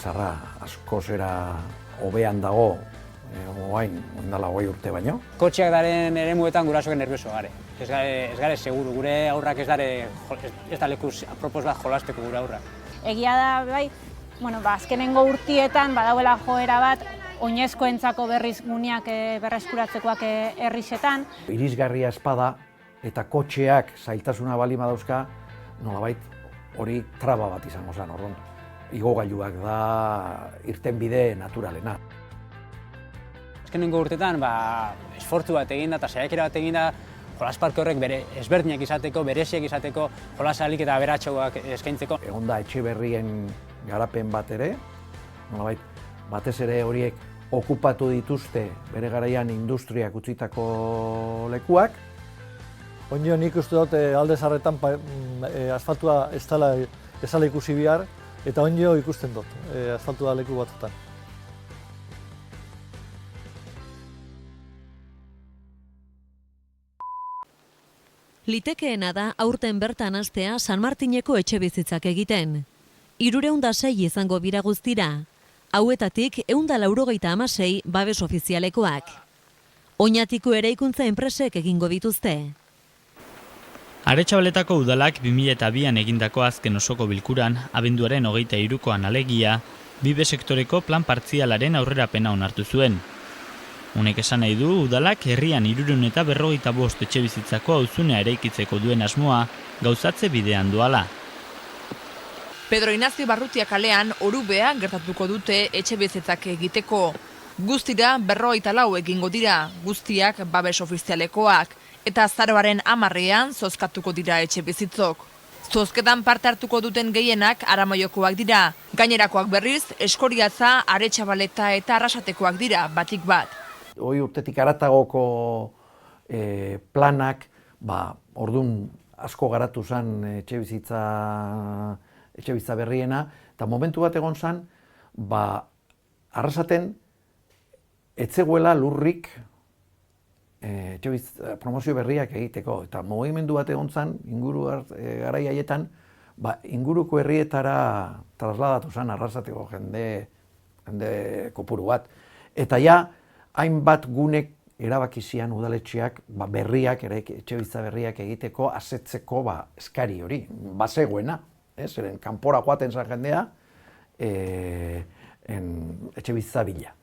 Zarra asko zera hobean dago, oain dela 20 urte baino. Kotxeak daren eremuetan gurasoak nervioso gare. Ez gare seguru, gure aurrak ez da lekuz apropos bat jolasteko gure aurrak. Egia da, bai, azkenengo urtietan badauela joera bat, oinezkoentzako berriz guneak berreskuratzekoak herrixetan. Irisgarria espada eta kotxeak zailtasuna bali madauzka, nolabait hori traba bat izango zen, orduan. Igogailuak da irtenbide naturalena. Azkenengo urtetan, esfortzu bat egin da eta saiakera bat egin da jolasparke horrek bere ezberdinak izateko, bereziak izateko, jolasalik eta aberatsuak eskaintzeko. Egon da etxe berrien garapen bat ere, nolabait batez ere horiek okupatu dituzte bere garaian industriak utzitako lekuak. Oinio nik uste dut Alde Zarretan asfaltua ez dela ikusi behar, eta oinio ikusten dut asfaltua leku batzutan. Litekeena da aurten bertan hastea San Martineko etxebizitzak egiten. 306 izango bira guztira. Hauetatik 196 babes ofizialekoak. Oñatiko eraikuntza enpresek egingo dituzte. Aretxabaletako udalak 2002an egindako azken osoko bilkuran, abenduaren 23koan alegia, bibe sektoreko plan partzialaren aurrerapena onartu zuen. Honek esan nahi du, udalak herrian 345 etxebizitzako auzunea eraikitzeko duen asmoa gauzatze bidean doala. Pedro Ignacio Barrutia kalean Orubea gertatuko dute etxebizitzak egiteko. Guztira 54 egingo dira, guztiak babes ofizialekoak, eta azaroaren 10ean zozkatuko dira etxebizitzok. Zozketan parte hartuko duten gehienak Aramoiokoak dira, gainerakoak berriz Eskoriatza, Aretxabaleta eta Arrasatekoak dira, batik bat. Hoi urtetik haratagoko planak, ordun asko garatu zen etxebizitza berriena, eta momentu bat egon zen, Arrasaten etzegoela lurrik promozio berriak egiteko, eta mugimendu bat egon zen, inguru garai haietan, inguruko herrietara trasladatu zen Arrasateko jende kopuru bat. Eta ja, hainbat gunek erabakizian udaletxeak berriak, etxebizitza berriak egiteko, asetzeko eskari hori, bazegoena, zeren kanpora joaten zen jendea, etxebizitza bila.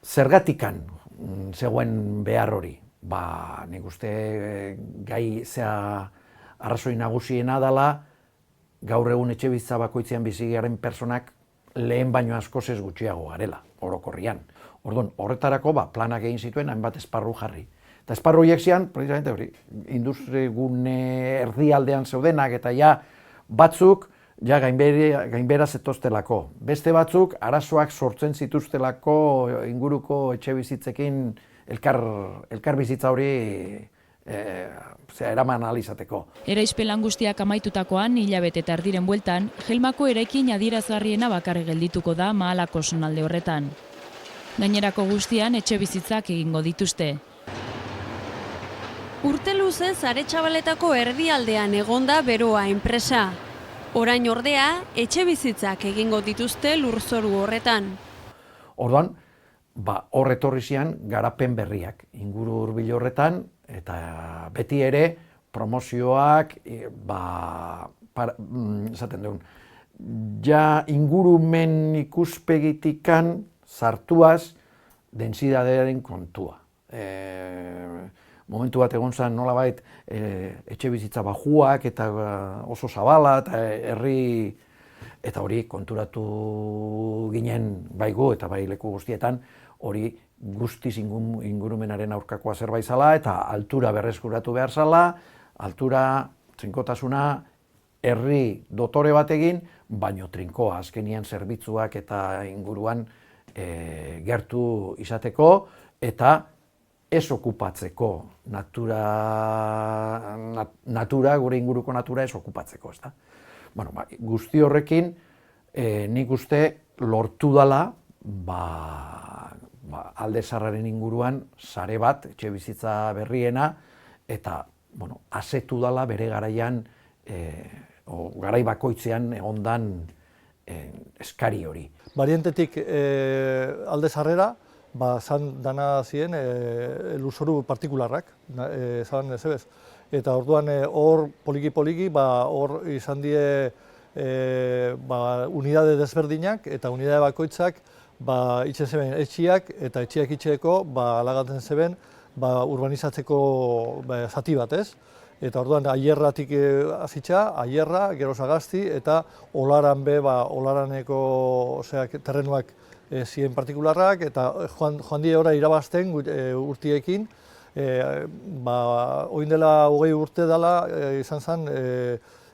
Zergatikan zegoen behar hori, nik uste gai arrazoi nagusiena dela, gaur egun etxebizitza bakoitzean bizi garen personak lehen baino askoz ez gutxiago garela, orokorrian. Orduan, horretarako planak egin zituen hainbat esparru jarri. Eta esparru horiek zian, precisamente hori, industri gune erdialdean zeudenak eta ja batzuk gainbera zetoztelako. Beste batzuk arazoak sortzen zituztelako inguruko etxebizitzekin elkar bizitza hori eraman ahal izateko. Eraispelan guztiak amaitutakoan, hilabete eta erdiren bueltan, Gelmako eraikin adierazgarriena bakarrik geldituko da Mahalako zonalde horretan. Gainerako guztian etxebizitzak egingo dituzte. Urte luzez Aretxabaletako erdialdean egonda beroa enpresa. Orain ordea, etxebizitzak egingo dituzte lurzoru horretan. Orduan, hor etorri zian garapen berriak, inguru hurbil horretan, eta beti ere promozioak, esaten duen, ja ingurumen ikuspegitikan sartuaz densidadearen kontua. Momentu bat egon zen nolabait etxebizitza bajuak eta oso zabala eta herri eta hori konturatu ginen baigu eta bai leku guztietan hori guztiz ingurumenaren aurkakoa zerbait zala eta altura berreskuratu behar zala, altura, trinkotasuna, herri dotore bat egin, baino trinkoa azkenian zerbitzuak eta inguruan gertu izateko eta ez okupatzeko natura, gure inguruko natura ez okupatzeko, ezta? Bueno, guzti horrekin nik uste lortu dela Alde Zarraren inguruan sare bat, etxebizitza berriena, eta asetu dela bere garaian, garai bakoitzean egondan eskari hori. Barientetik alde sarrera, zan dana ziren lurzoru partikularrak, zan zebez. Eta orduan hor poliki-poliki, hor izan die unidade desberdinak eta unidade bakoitzak itxen zeben etxiak eta etxiak itxeko alagatzen zeben urbanizatzeko zati bat, ez? Eta orduan Aierratik hasitza, Aierra, gero Sagasti eta Olaran Olaraneko terrenuak ziren partikularrak eta joan die ora irabazten urtiekin. Oin dela 20 urte dela izan zen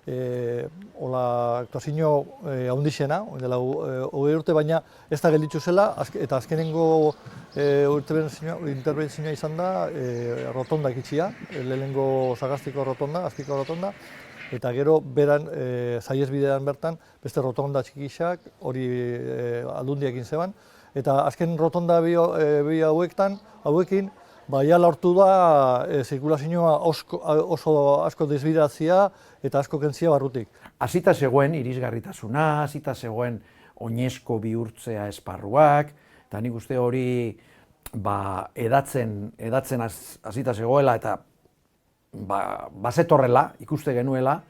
aktuazio handixena, oin dela 20 urte, baina ez da gelditu zela, eta azkenengo interbentzioa izan da rotonda ikitxia, lehenengo Sagastiko rotonda, Azpiko rotonda, eta gero beran, saihesbidean bertan, beste rotonda txikixak, hori aldundiakin zeban, eta azken rotonda bi hauekin, ja lortu da zirkulazioa oso asko desbidatzea eta asko kentzia barrutik. Hasita zegoen irisgarritasuna, hasita zegoen oinezko bihurtzea esparruak, eta nik uste hori edatzen hasita zegoela eta bazetorrela, ikuste genuela,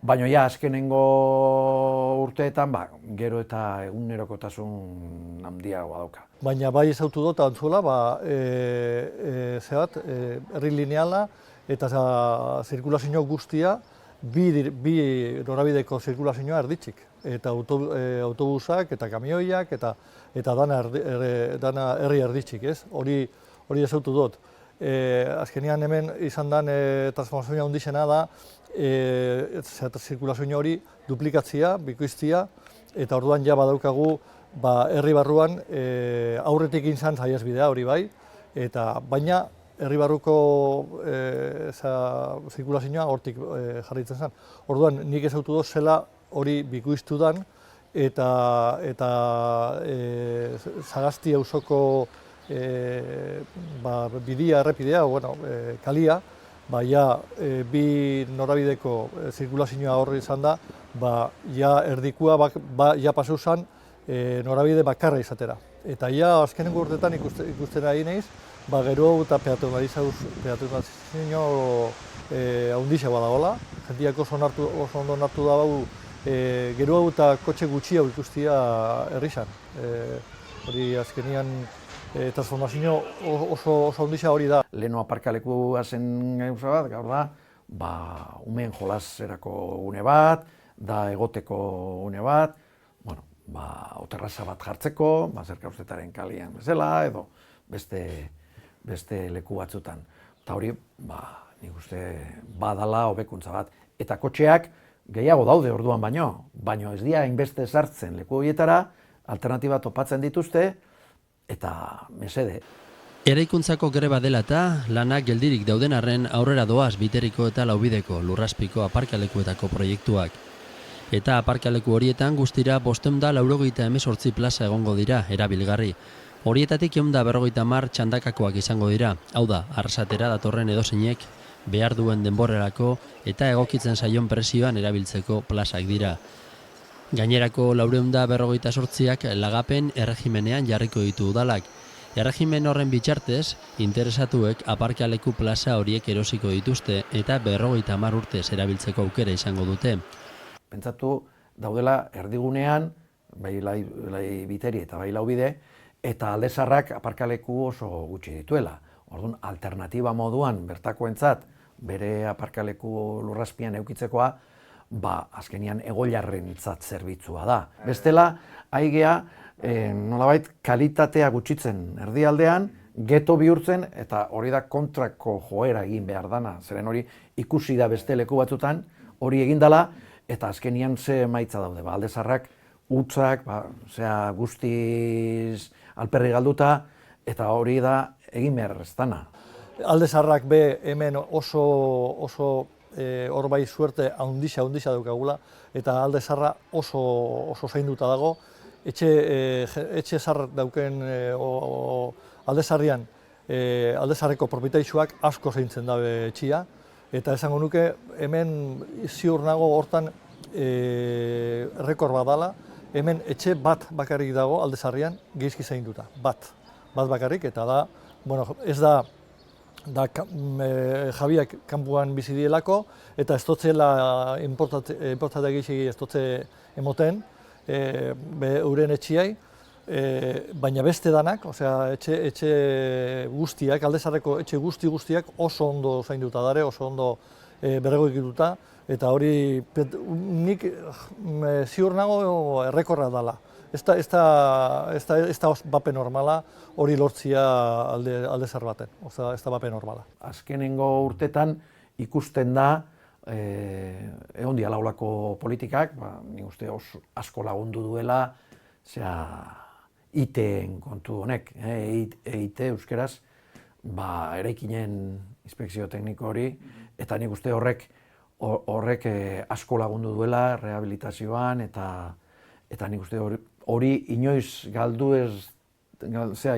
baina ja azkenengo urteetan gero eta egunerokotasun handiagoa dauka. Baina bai ezautu dut antzuela, herri lineala eta zirkulazio guztia, bi norabideko zirkulazioa erditzik. Eta autobusak eta kamioiak eta dana herri erditzik, ez? Hori ezautu dut. Azkenean hemen izan den transformazioa handixena da, zirkulazio hori duplikatzia, bikoiztia, eta orduan ja badaukagu herri barruan aurretik izan saihesbidea hori bai, baina herri barruko zirkulazioa hortik jarraitzen zen. Orduan nik ezautu dut zela hori bikoiztu dan, eta Sagasti auzoko bidea, errepidea, kalia, bi norabideko zirkulazioa horri izan da, erdikua pasau zen norabide bakarra izatera. Eta azkenengo urtetan ikusten ari naiz, gero eta peatonalizazio handixa badagoela, jentiak oso ondo onartu da gero eta kotxe gutxi hau ikustia herrizan. Hori azkenean transformazio oso handixa hori da. Leheno aparkalekua zen gauza bat, gaur da, umeen jolaserako une bat, da egoteko une bat, oterraza bat jartzeko, Zerkauztetaren kalian bezala, edo beste leku batzutan. Eta hori, nik uste badala hobekuntza bat. Eta kotxeak gehiago daude orduan baino ez dira hainbeste sartzen leku horietara, alternatiba topatzen dituzte, eta mesede. Eraikuntzako greba dela eta lanak geldirik dauden arren aurrera doaz Biteriko eta Laubideko Lurrazpiko aparkalekuetako proiektuak. Eta aparkaleku horietan guztira 588 plaza egongo dira erabilgarri. Horietatik 150 txandakakoak izango dira, hau da, Arrasatera datorren edozeinek behar duen denborrerako eta egokitzen zaion presioan erabiltzeko plazak dira. Gainerako 458ak lagapen erregimenean jarriko ditu udalak. Erregimen horren bitartez, interesatuek aparkaleku plaza horiek erosiko dituzte eta 50 urtez erabiltzeko aukera izango dute. Pentsatu daudela erdigunean, bai Biteri eta bai Laubide, eta Alde Zaharrak aparkaleku oso gutxi dituela. Orduan, alternatiba moduan bertakoentzat bere aparkaleku lurrazpian eukitzekoa, azkenian egoilarrentzat zerbitzua da. Bestela, aigea, nolabait kalitatea gutxitzen erdialdean, geto bihurtzen, eta hori da kontrako joera egin behar dana. Zeren hori ikusi da beste leku batzutan, hori egin dela, eta azkenian ze emaitza daude. Alde Zaharrak, utzak, guztiz alperri galduta, eta hori da egin behar ez dana. Alde Zaharrak hemen oso hor bai suerte handixa daukagula, eta Alde Zaharra oso zainduta dago. Etxe zahar dauken Alde Zaharrian, Alde Zaharreko propietaixuak asko zaintzen dabe etxia, eta esango nuke hemen ziur nago hortan rekord bat dala, hemen etxe bat bakarrik dago Aldezarrian geizki zainduta, bat bakarrik, eta da, bueno, ez da jabiak kanpuan bizi dielako, eta ez dotzela importatea gehiagi ez dotze emoten, euren etxiai, baina beste danak, osea, etxe guztiak, Aldezarreko etxe guztiak oso ondo zainduta dare, oso ondo berregoikituta, eta hori nik ziur nago errekorra dela. Ez da bape normala hori lortzia Aldezar baten, osea, ez da bape normala. Azkenengo urtetan ikusten da, egon diala olako politikak, nik uste asko lagundu duela, ITen kontu honek, EIT euskeraz, eraikinen inspekzio tekniko hori, eta nik uste horrek asko lagundu duela rehabilitazioan, eta nik uste hori inoiz galdu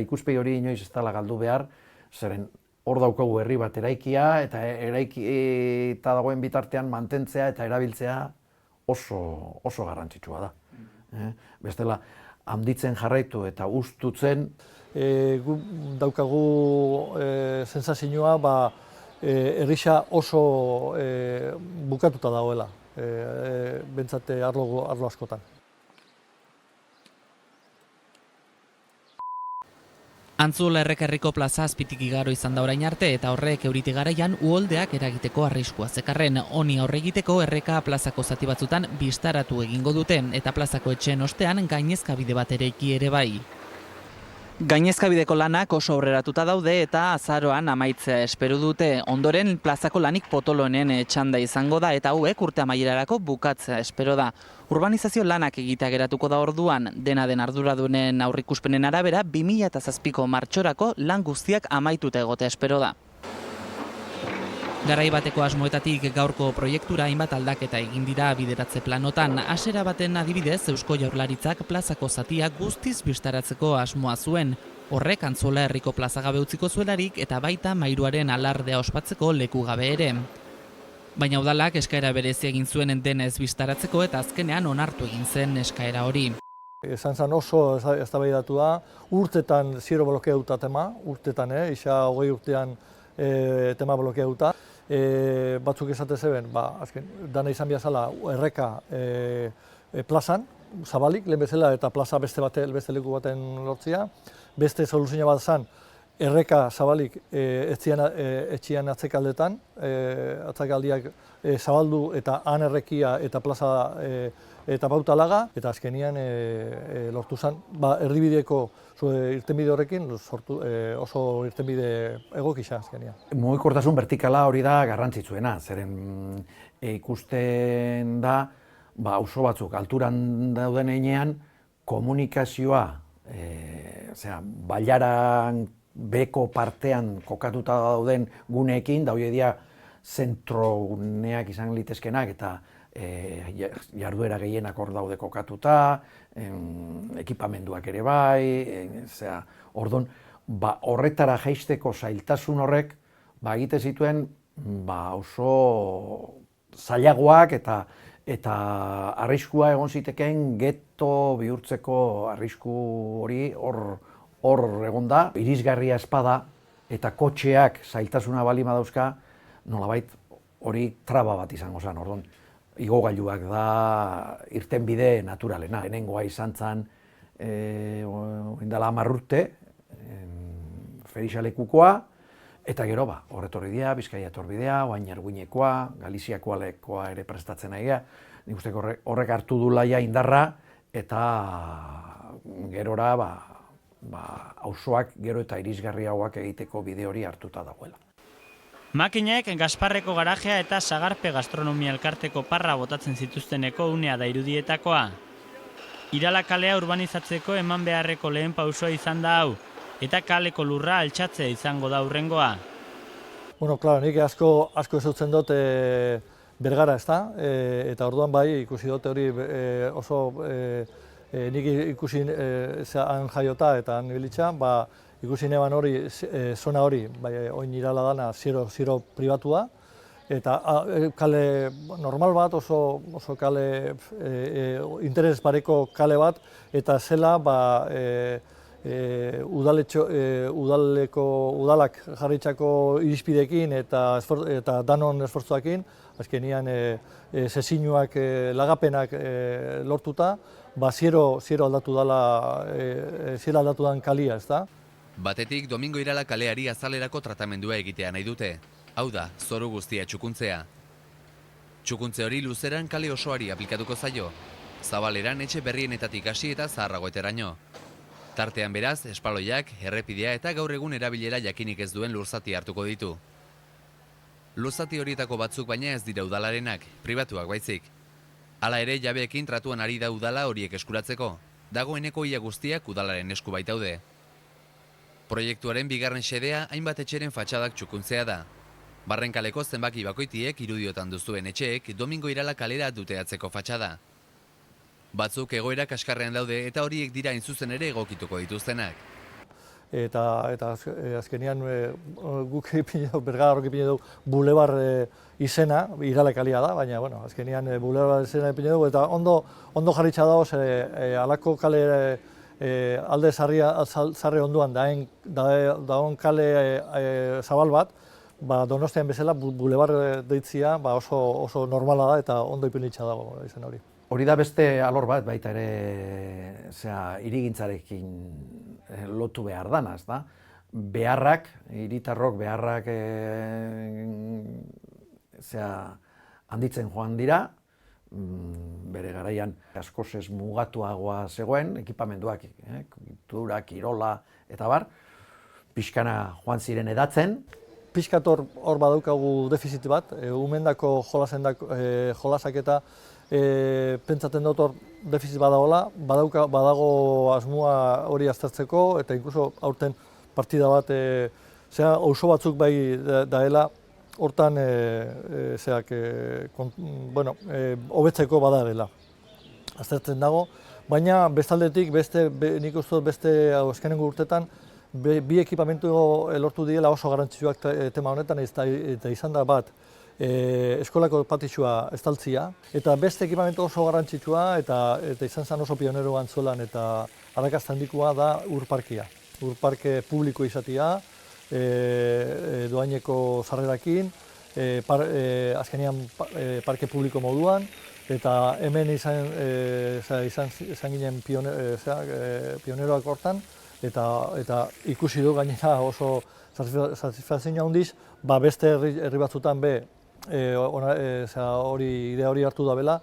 ikuspegi hori inoiz ez dela galdu behar, zeren hor daukagu herri bat eraikia, eta eraikita dagoen bitartean mantentzea eta erabiltzea oso garrantzitsua da. Bestela, handitzen jarraitu eta ustutzen. Daukagu sensazioa, herrisa oso bukatuta dagoela, bentsate arlo askotan. Antzula Errekerriko plaza azpitik igaro izan da orain arte, eta horrek eurite garaian uholdeak eragiteko arriskua zekarren. Honi aurre egiteko Erreka plazako zati batzutan bistaratu egingo dute, eta plazako etxeen ostean gainezkabide bat eraiki ere bai. Gainezkabideko lanak oso aurreratuta daude eta azaroan amaitzea espero dute. Ondoren plazako lanik potolonen txanda izango da eta hauek urte amaierarako bukatzea espero da. Urbanizazio lanak egitea geratuko da orduan, dena den arduradunen aurrikuspenen arabera 2007ko martxorako lan guztiak amaituta egotea espero da. Garai bateko asmoetatik gaurko proiektura hainbat aldaketa egin dira bideratze planotan. Hasiera baten adibidez, Eusko Jaurlaritzak plazako zatia guztiz bistaratzeko asmoa zuen. Horrek Antzola herriko plaza gabe utziko zuelarik eta baita Mairuaren alardea ospatzeko leku gabe ere. Baina udalak eskaera berezia egin zuen denez bistaratzeko eta azkenean onartu egin zen eskaera hori. Izan zen oso eztabaidatua, urtetan zero blokeauta tema, urtetan, isa 20 urtean tema blokeauta. Batzuk esate zeben, azken, dana izan biazala Erreka plazan, zabalik, lehen bezala eta plaza beste leku baten lortzia. Beste soluzioa bat zen, Erreka zabalik etxian atzekaldetan, atzekaldiak zabaldu eta han errekia eta plaza eta bautalaga, eta azkenian lortu zen, erdibideko irtenbide horrekin oso irtenbide egokisa azkenian. Mugikortasun vertikala hori da garrantzitsuena, zeren ikusten da, auzo batzuk alturan dauden heinean, komunikazioa, bailaran beko partean kokatuta dauden guneekin, da hori dira zentroguneak izan litezkenak eta jarduera gehienak hor daude kokatuta, ekipamenduak ere bai, orduan, horretara jaisteko zailtasun horrek, egite zituen oso zailagoak eta arriskua egon zitekeen geto bihurtzeko arrisku hori hor egon da. Irisgarria espada eta kotxeak zailtasuna bali badauzka, nolabait hori traba bat izango zen, orduan. Igogailuak da irtenbide naturalena. Lehenengoa izan zen, indala 10 urte, Ferixa-lekukoa, eta gero horretorri dira, Bizkaia etorbidea, oain Erguinekoa, Galiziakoa lekoa ere prestatzen ari. Nik uste horrek hartu du laia indarra, eta gerora auzoak gero eta irisgarriagoak egiteko bide hori hartuta dagoela. Makinek Gasparreko garajea eta Sagarpe gastronomia elkarteko parra botatzen zituzteneko unea da irudietakoa. Irala kalea urbanizatzeko eman beharreko lehen pausoa izan da hau, eta kaleko lurra altxatzea izango da hurrengoa. Bueno, claro, nik asko ezutzen dut Bergara, ez da? Eta orduan ikusi dut hori oso nik ikusi han jaiota eta han ibilitza, ikusi neban hori, zona hori, oin Irala dana, zero pribatua, eta kale normal bat, oso kale interes pareko kale bat, eta zela udalak jarritzako irizpidekin eta danon esfortzuakin, azkenian sesinuak, lagapenak lortuta, ziero aldatu dan kalia, ez da? Batetik, Domingo Irala kaleari azalerako tratamendua egitea nahi dute. Hau da, zoru guztia txukuntzea. Txukuntze hori luzeran kale osoari aplikatuko zaio. Zabaleran etxe berrienetatik hasi eta zaharragoeteraino. Tartean beraz, espaloiak, errepidea eta gaur egun erabilera jakinik ez duen lurzati hartuko ditu. Lurzati horietako batzuk baina ez dira udalarenak, pribatuak baizik. Hala ere, jabeekin tratuan ari da udala horiek eskuratzeko. Dagoeneko ia guztiak udalaren esku baitaude. Proiektuaren bigarren xedea hainbat etxeren fatxadak txukuntzea da. Barrenkaleko zenbaki bakoitiek irudiotan duzuen etxeek Domingo Irala kalera duteatzeko fatxada. Batzuk egoera kaskarrean daude eta horiek dira hain zuzen ere egokituko dituztenak. Eta azkenean guk Bergararrok ipine dugu bulebar izena, Irala kalia da, baina azkenean bulebar izena ipine dugu, eta ondo jarritxa dagoz alako kale alde zarre onduan dagoen kale zabal bat, Donostian bezala bulebar deitzia oso normala da eta ondo ipinitza dago izen hori. Hori da beste alor bat, baita ere hirigintzarekin lotu behar dana, ez da? Beharrak, hiritarrok beharrak handitzen joan dira, bere garaian askoz ez mugatuagoa zegoen, ekipamenduak, kultura, kirola eta bar, pixkana joan ziren edatzen. Pixkat hor badaukagu defizit bat, umendako jolasak eta pentsatzen dut hor defizit badagoela, badago asmoa hori aztertzeko, eta inkluso aurten partida bat, oso batzuk bai daela, hortan hobetzeko badagela. Aztertzen dago, baina bestaldetik, nik uste dut beste azkenengo urtetan, bi ekipamentu lortu direla oso garrantzitsuak tema honetan, eta izan da bat, eskolako patixua estaltzia, eta beste ekipamentu oso garrantzitsua, eta izan zen oso pionero antzolan, eta arrakasta handikoa da urparkia. Urparke publiko izatea, doaineko zarrerakin, azkenean parke publiko moduan, eta hemen izan ginen pioneroak hortan, eta ikusi du gainera oso satisfazioa handiz, beste herri batzutan idea hori hartu da bela.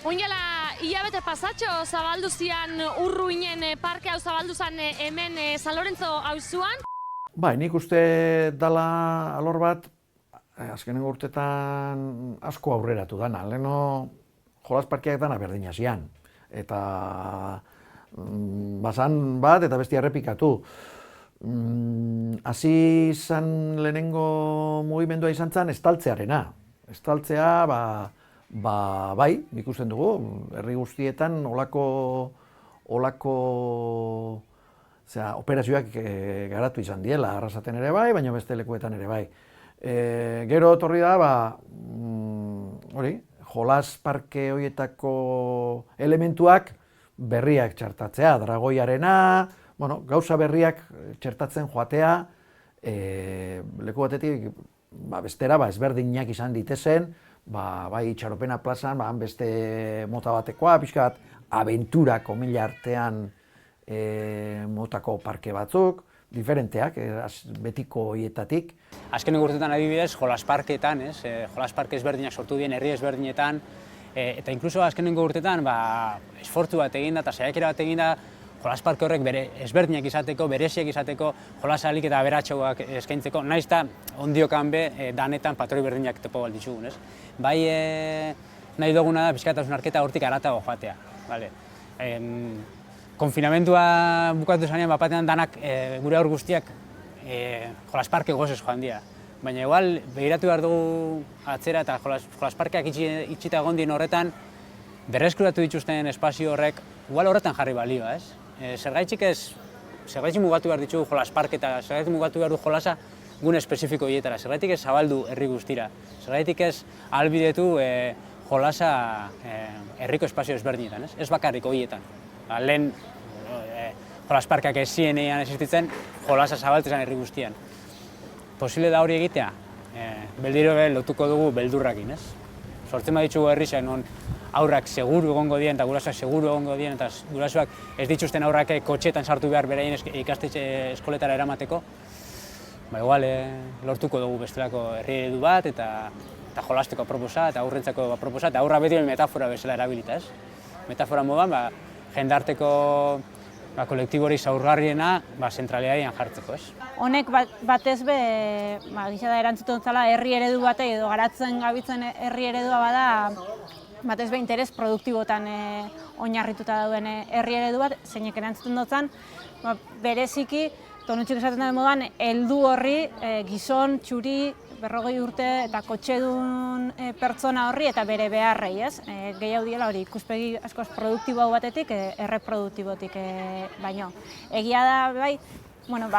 Oinala, hilabete pasatxo zabaldu zian Urruinen parke hau zabaldu zen hemen San Lorenzo auzuan. Bai, nik uste dala alor bat, azkenengo urtetan asko aurreratu dana. Leheno jolas parkeak dana berdina zian. Eta bazan bat eta bestia errepikatu. Hasi izan lehenengo mugimendua izan zen estaltzearena. Estaltzea, bai, ikusten dugu, herri guztietan olako operazioak garatu izan diela, Arrasaten ere bai, baina beste lekuetan ere bai. Gero etorri da, jolas parke horietako elementuak berriak txertatzea, dragoiarena, gauza berriak txertatzen joatea, leku batetik bestera ezberdinak izan ditezen, bai Itxaropena plazan, beste mota batekoa, pixka bat abentura komila artean motako parke batzuk, diferenteak, betiko horietatik. Azkeneko urtetan adibidez, jolas parketan, jolas parke ezberdinak sortu dien herri ezberdinetan, eta inkluso azkeneko urtetan esfortzu bat eginda eta saiakera bat eginda jolas parke horrek bere ezberdinak izateko, bereziak izateko, jolasalik eta aberatsuak eskaintzeko, nahiz eta ondiokan danetan patroi berdinak topo balditzugun. Bai nahi duguna da pixkatasun arketa hortik haratago joatea. konfinamentua bukatu zanean, bapatean danak gure aur guztiak jolasparke gozez joan dira. Baina igual, begiratu behar dugu atzera eta jolasparkeak itxita egon dien horretan, berreskuratu dituzten espazio horrek, igual horretan jarri balioa, ez? Zergaitzik mugatu behar ditugu jolasparke eta zergaitzik mugatu behar du jolasa gune espezifiko hietara, zergaitzik ez zabaldu herri guztira, zergaitzik ez ahalbidetu jolasa herriko espazio ezberdinetan, ez bakarrik horietan. Lehen jolasparkeak ez zienean existitzen, jolasa zabaltzen herri guztian. Posible da hori egitea, beldiro lotuko dugu beldurrakin, ez? Sortzen baditugu herriak non aurrak seguru egongo dien eta gurasoak seguru egongo dien eta gurasoak ez dituzten aurrak kotxetan sartu behar beraien ikastetxe eskoletara eramateko, igual lortuko dugu bestelako herri eredu bat eta jolasteko aproposa eta aurrentzako aproposa eta aurra beti metafora bezala erabilita, ez? Metafora moduan, jendarteko kolektibori zaurgarriena zentralidadean jartzeko, ez? Honek batez be, gisa da erantzuten zala herri eredu batei edo garatzen gabitzen herri eredua bada batez be interes produktibotan oinarrituta dauen herri eredu bat, zeinek erantzuten dutzen, bereziki, Tonutxik esaten den moduan, heldu horri gizon, txuri, 40 urte eta kotxedun pertsona horri eta bere beharrei, ez? Gehiago diela hori ikuspegi askoz produktibo batetik, erreproduktibotik baino. Egia da, bai,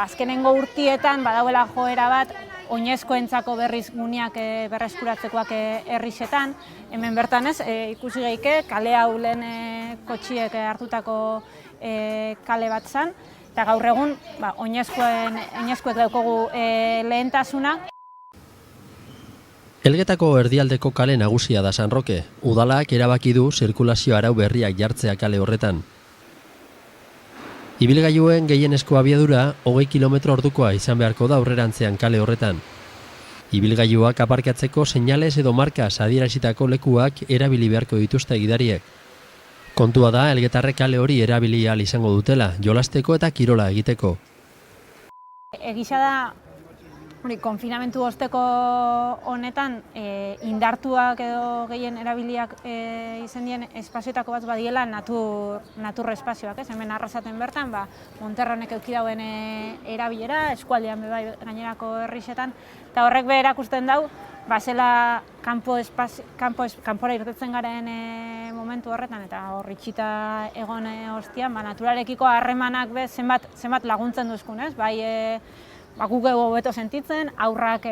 azkenengo urtietan badauela joera bat, oinezkoentzako berriz guneak berreskuratzekoak herrixetan. Hemen bertan ez, ikusi geike, kale hau lehen kotxiek hartutako kale bat zen, eta gaur egun oinezkoek daukogu lehentasuna. Elgetako erdialdeko kale nagusia da San Roke. Udalak erabaki du zirkulazio arau berriak jartzea kale horretan. Ibilgailuen gehienezko abiadura 20 km/h izan beharko da aurrerantzean kale horretan. Ibilgailuak aparkatzeko seinales edo markaz adierazitako lekuak erabili beharko dituzte gidariek. Kontua da, elgetarrek kale hori erabili ahal izango dutela, jolasteko eta kirola egiteko. Egisa da, konfinamentu osteko honetan indartuak edo gehien erabiliak izan dien espazioetako bat badiela natur espazioak, ez? Hemen Arrasaten bertan, Monterronek eduki dauen erabilera, eskualdean bai gainerako herrixetan, eta horrek be erakusten dau, zela kanpora irtetzen garen momentu horretan, eta hor itxita egon ostian, naturarekiko harremanak be zenbat laguntzen duzkun, ez? Bai, guk hobeto sentitzen, aurrak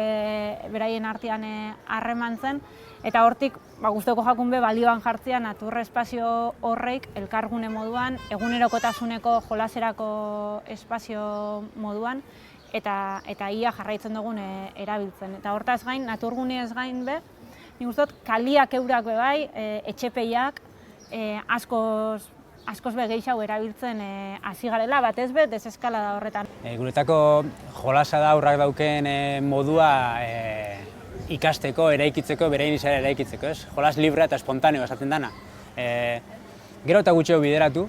beraien artean harremantzen, eta hortik guztoko jakun be balioan jartzea natur espazio horreik elkargune moduan, egunerokotasuneko jolaserako espazio moduan, eta ia jarraitzen dugun erabiltzen. Eta hortaz gain, naturguneez gain be, nik uste dut kaliak eurak be bai, etxepeiak askoz be gehiago erabiltzen hasi garela, batez be, deseskalada horretan. Guretako jolasa da aurrak dauken modua ikasteko, eraikitzeko, berein izara eraikitzeko, ez? Jolas librea eta espontaneo esaten dana. Gero eta gutxeo bideratu,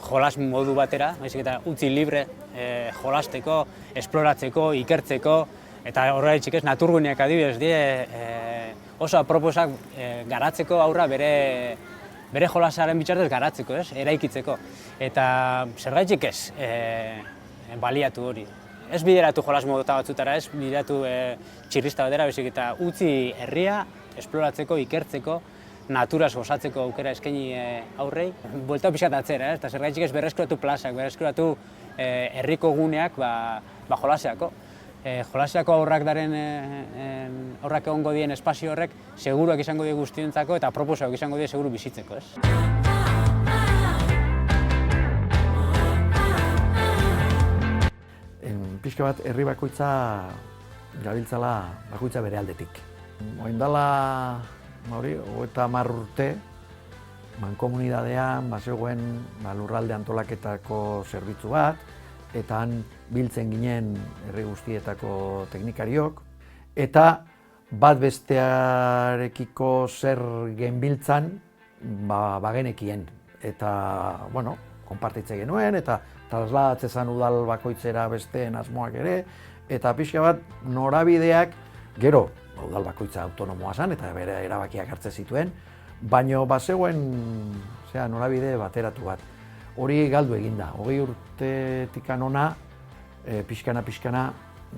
jolas modu batera, baizik eta utzi libre jolasteko, esploratzeko, ikertzeko, eta horregatik ez naturguneak adibidez die oso aproposak garatzeko aurra bere jolasaren bitartez garatzeko, ez? Eraikitzeko. Eta zergatik ez baliatu hori. Ez bideratu jolas modota batzutara, ez bideratu txirrista batera, baizik eta utzi herria, esploratzeko, ikertzeko, naturaz gozatzeko aukera eskaini aurrei. Buelta pixkat atzera, eta zergatik ez berreskuratu plazak, berreskuratu herriko guneak jolaseako. Jolaseako aurrak egongo dien espazio horrek seguruak izango die guztientzako eta proposak izango die seguru bizitzeko, ez? Pixka bat, herri bakoitza gabiltzala bakoitza bere aldetik. Oindala, 30 urte, mankomunidadean, bazegoen lurralde antolaketako zerbitzu bat, eta han biltzen ginen herri guztietako teknikariok, eta bat bestearekiko zer genbiltzan bagenekien. Eta, konpartitze genuen, eta trasladatzen udal bakoitzera besteen asmoak ere, eta pixka bat norabideak, gero, udal bakoitza autonomoa zen, eta bere erabakiak hartzen zituen, baino bazegoen norabide bateratu bat. Hori galdu eginda, 20 urtetik ona, pixkana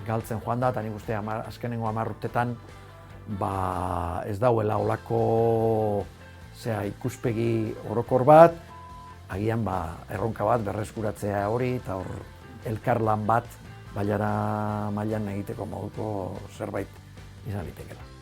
galtzen joan da, eta nik uste azkenengo 10 urtetan ez dauela olako ikuspegi orokor bat, agian erronka bat berreskuratzea hori, eta hor elkarlan bat bailara mailan egiteko moduko zerbait izan litekela.